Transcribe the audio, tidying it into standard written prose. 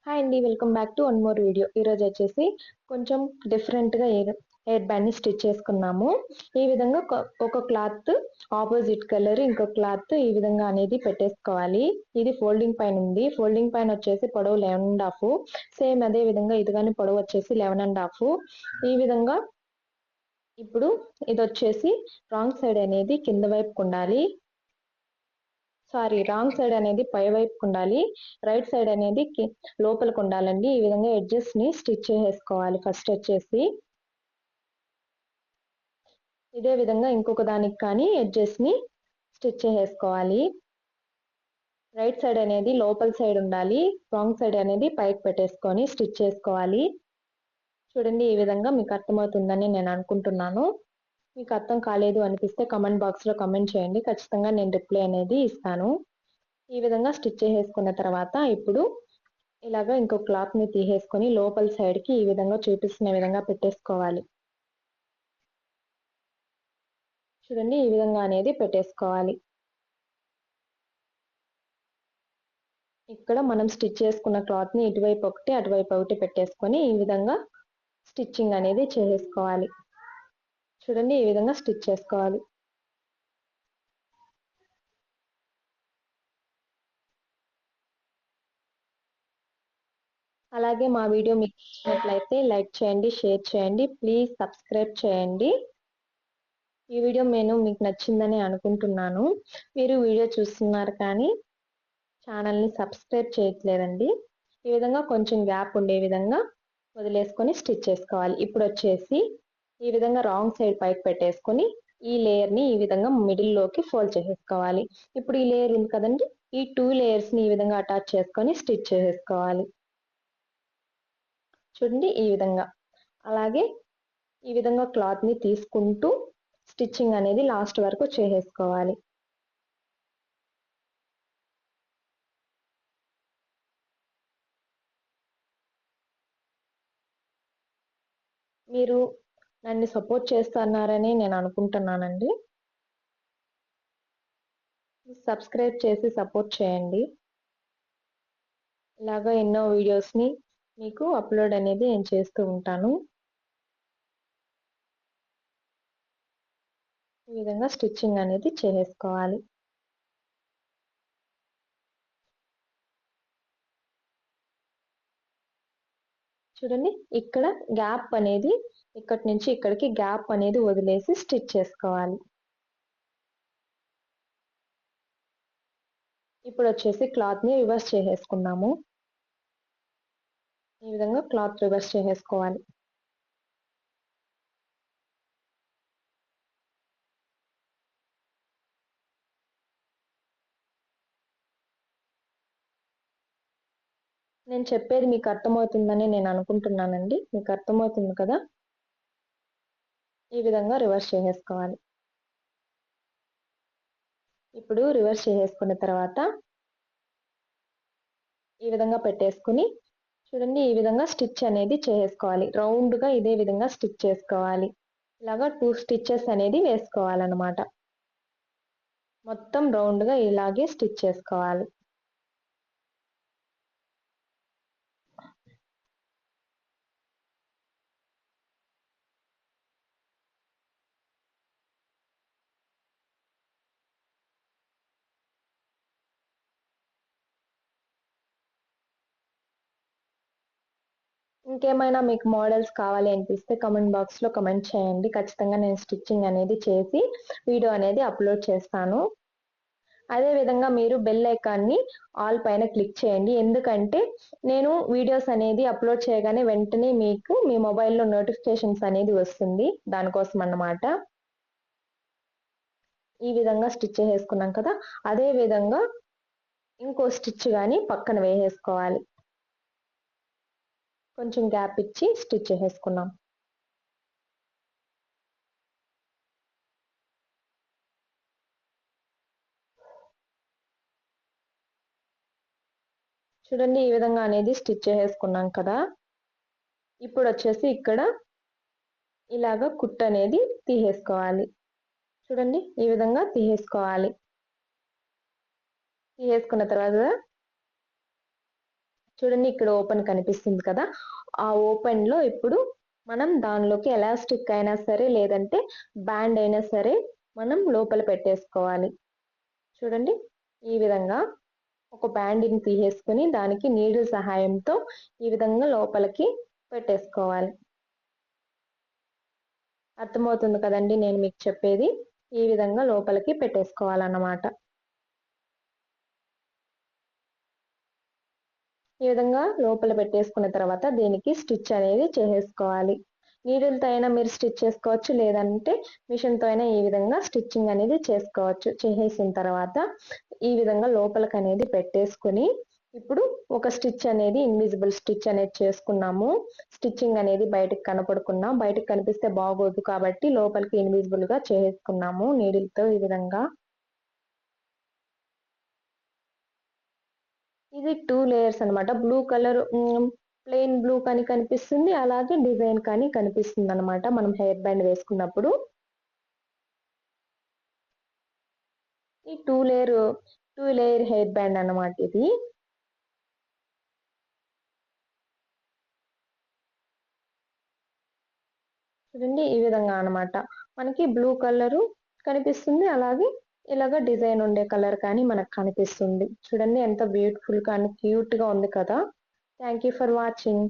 Hi అండి. Welcome back to one more video. ఈరోజు వచ్చేసి కొంచెం డిఫరెంట్‌గా హెయిర్ బ్యాండ్‌ని స్టిచ్ చేసుకున్నాము. ఈ విధంగా ఒక క్లాత్ ఆపోజిట్ కలర్, ఇంకో క్లాత్ ఈ విధంగా అనేది పెట్టేసుకోవాలి. ఇది ఫోల్డింగ్ పైన ఉంది. ఫోల్డింగ్ పైన వచ్చేసి పొడవు 11.5. సేమ్ అదే విధంగా ఇది గాని పొడవు వచ్చేసి 11.5. ఈ విధంగా ఇప్పుడు ఇదొచ్చేసి రాంగ్ సైడ్ అనేది కింద వైపుకు ఉండాలి. రాంగ్ సైడ్ అనేది పై వైపుకు ఉండాలి. రైట్ సైడ్ అనేది లోపలికి ఉండాలండి. ఈ విధంగా ఎడ్జెస్ ని స్టిచ్ చేసేసుకోవాలి. ఫస్ట్ వచ్చేసి ఇదే విధంగా ఇంకొక దానికి కానీ ఎడ్జెస్ ని స్టిచ్ చేసేసుకోవాలి. రైట్ సైడ్ అనేది లోపల సైడ్ ఉండాలి. రాంగ్ సైడ్ అనేది పైకి పెట్టేసుకొని స్టిచ్ చేసుకోవాలి. చూడండి, ఈ విధంగా మీకు అర్థమవుతుందని నేను అనుకుంటున్నాను. మీకు అర్థం కాలేదు అనిపిస్తే కామెంట్ బాక్స్ లో కామెంట్ చేయండి. ఖచ్చితంగా నేను రిప్లై అనేది ఇస్తాను. ఈ విధంగా స్టిచ్ చేసేసుకున్న తర్వాత ఇప్పుడు ఇలాగా ఇంకో క్లాత్ ని తీసేసుకొని లోపల సైడ్ కి ఈ విధంగా చూపిస్తున్న విధంగా పెట్టేసుకోవాలి. చూడండి, ఈ విధంగా అనేది పెట్టేసుకోవాలి. ఇక్కడ మనం స్టిచ్ చేసుకున్న క్లాత్ ని ఇటువైపు ఒకటి అటువైపు ఒకటి పెట్టేసుకొని ఈ విధంగా స్టిచ్చింగ్ అనేది చేసేసుకోవాలి. చూడండి, ఈ విధంగా స్టిచ్ చేసుకోవాలి. అలాగే మా వీడియో మీకు నచ్చినట్లయితే లైక్ చేయండి, షేర్ చేయండి, ప్లీజ్ సబ్స్క్రైబ్ చేయండి. ఈ వీడియో మీకు నచ్చిందని అనుకుంటున్నాను. మీరు వీడియో చూస్తున్నారు కానీ ఛానల్ని సబ్స్క్రైబ్ చేయట్లేదండి. ఈ విధంగా కొంచెం గ్యాప్ ఉండే విధంగా వదిలేసుకొని స్టిచ్ చేసుకోవాలి. ఇప్పుడు వచ్చేసి ఈ విధంగా రాంగ్ సైడ్ పైకి పెట్టేసుకొని ఈ లేయర్ని ఈ విధంగా మిడిల్లోకి ఫోల్డ్ చేసేసుకోవాలి. ఇప్పుడు ఈ లేయర్ ఉంది కదండి, ఈ 2 లేయర్స్ని ఈ విధంగా అటాచ్ చేసుకొని స్టిచ్ చేసేసుకోవాలి. చూడండి, ఈ విధంగా. అలాగే ఈ విధంగా క్లాత్ని తీసుకుంటూ స్టిచ్చింగ్ అనేది లాస్ట్ వరకు చేసేసుకోవాలి. మీరు నన్ను సపోర్ట్ చేస్తున్నారని నేను అనుకుంటున్నానండి. సబ్స్క్రైబ్ చేసి సపోర్ట్ చేయండి. ఇలాగా ఎన్నో వీడియోస్ని మీకు అప్లోడ్ అనేది నేను చేస్తూ ఉంటాను. ఈ విధంగా స్టిచ్చింగ్ అనేది చేసేసుకోవాలి. చూడండి, ఇక్కడ గ్యాప్ అనేది ఇక్కడి నుంచి ఇక్కడికి గ్యాప్ అనేది వదిలేసి స్టిచ్ చేసుకోవాలి. ఇప్పుడు వచ్చేసి క్లాత్ని రివర్స్ చేసేసుకున్నాము. ఈ విధంగా క్లాత్ రివర్స్ చేసేసుకోవాలి. నేను చెప్పేది మీకు అర్థమవుతుందని నేను అనుకుంటున్నానండి. మీకు అర్థమవుతుంది కదా? ఈ విధంగా రివర్స్ చేసేసుకోవాలి. ఇప్పుడు రివర్స్ చేసేసుకున్న తర్వాత ఈ విధంగా పెట్టేసుకుని చూడండి, ఈ విధంగా స్టిచ్ అనేది చేసేసుకోవాలి. రౌండ్గా ఇదే విధంగా స్టిచ్ చేసుకోవాలి. ఇలాగా 2 స్టిచెస్ అనేది వేసుకోవాలన్నమాట. మొత్తం రౌండ్గా ఇలాగే స్టిచ్ చేసుకోవాలి. ఇంకేమైనా మీకు మోడల్స్ కావాలి అనిపిస్తే కామెంట్ బాక్స్లో కామెంట్ చేయండి. ఖచ్చితంగా నేను స్టిచ్చింగ్ అనేది చేసి వీడియో అనేది అప్లోడ్ చేస్తాను. అదే విధంగా మీరు బెల్ ఐకాన్ని ఆల్ పైన క్లిక్ చేయండి. ఎందుకంటే నేను వీడియోస్ అనేది అప్లోడ్ చేయగానే వెంటనే మీకు మీ మొబైల్లో నోటిఫికేషన్స్ అనేది వస్తుంది. దానికోసం అన్నమాట. ఈ విధంగా స్టిచ్ చేసుకున్నాం కదా, అదే విధంగా ఇంకో స్టిచ్ కానీ పక్కన వేసేసుకోవాలి. కొంచెం గ్యాప్ ఇచ్చి స్టిచ్ చేసుకున్నాం. చూడండి, ఈ విధంగా అనేది స్టిచ్ చేసుకున్నాం కదా. ఇప్పుడు వచ్చేసి ఇక్కడ ఇలాగ కుట్టు అనేది తీసేసుకోవాలి. చూడండి, ఈ విధంగా తీసేసుకోవాలి. తీసేసుకున్న తర్వాత చూడండి ఇక్కడ ఓపెన్ కనిపిస్తుంది కదా, ఆ ఓపెన్ లో ఇప్పుడు మనం దానిలోకి ఎలాస్టిక్ అయినా సరే లేదంటే బ్యాండ్ అయినా సరే మనం లోపల పెట్టేసుకోవాలి. చూడండి ఈ విధంగా ఒక బ్యాండ్ని తీసేసుకొని దానికి నీడిల్ సహాయంతో ఈ విధంగా లోపలికి పెట్టేసుకోవాలి. అర్థమవుతుంది కదండి నేను మీకు చెప్పేది? ఈ విధంగా లోపలికి పెట్టేసుకోవాలన్నమాట. ఈ విధంగా లోపల పెట్టేసుకున్న తర్వాత దీనికి స్టిచ్ అనేది చేసేసుకోవాలి. నీడిల్తో అయినా మీరు స్టిచ్ చేసుకోవచ్చు, లేదంటే మిషన్తో అయినా ఈ విధంగా స్టిచ్చింగ్ అనేది చేసుకోవచ్చు. చేసేసిన తర్వాత ఈ విధంగా లోపలికి అనేది పెట్టేసుకుని ఇప్పుడు ఒక స్టిచ్ అనేది ఇన్విజిబుల్ స్టిచ్ అనేది చేసుకున్నాము. స్టిచ్చింగ్ అనేది బయటకు కనపడకుండా, బయటకు కనిపిస్తే బాగోదు కాబట్టి లోపలికి ఇన్విజిబుల్ గా చేసుకున్నాము నీడిల్తో ఈ విధంగా. ఇది 2 లేయర్స్ అన్నమాట. బ్లూ కలర్ ప్లెయిన్ బ్లూ కానీ కనిపిస్తుంది, అలాగే డిజైన్ కానీ కనిపిస్తుంది అన్నమాట మనం హెయిర్ బ్యాండ్ వేసుకున్నప్పుడు. ఈ 2 లేయర్ హెయిర్ బ్యాండ్ అన్నమాట ఇది. చూడండి ఈ విధంగా అన్నమాట. మనకి బ్లూ కలరు కనిపిస్తుంది, అలాగే ఇలాగ డిజైన్ ఉండే కలర్ కానీ మనకు కనిపిస్తుంది. చూడండి ఎంత బ్యూటిఫుల్ గా అండ్ క్యూట్ గా ఉంది కదా. Thank you for watching.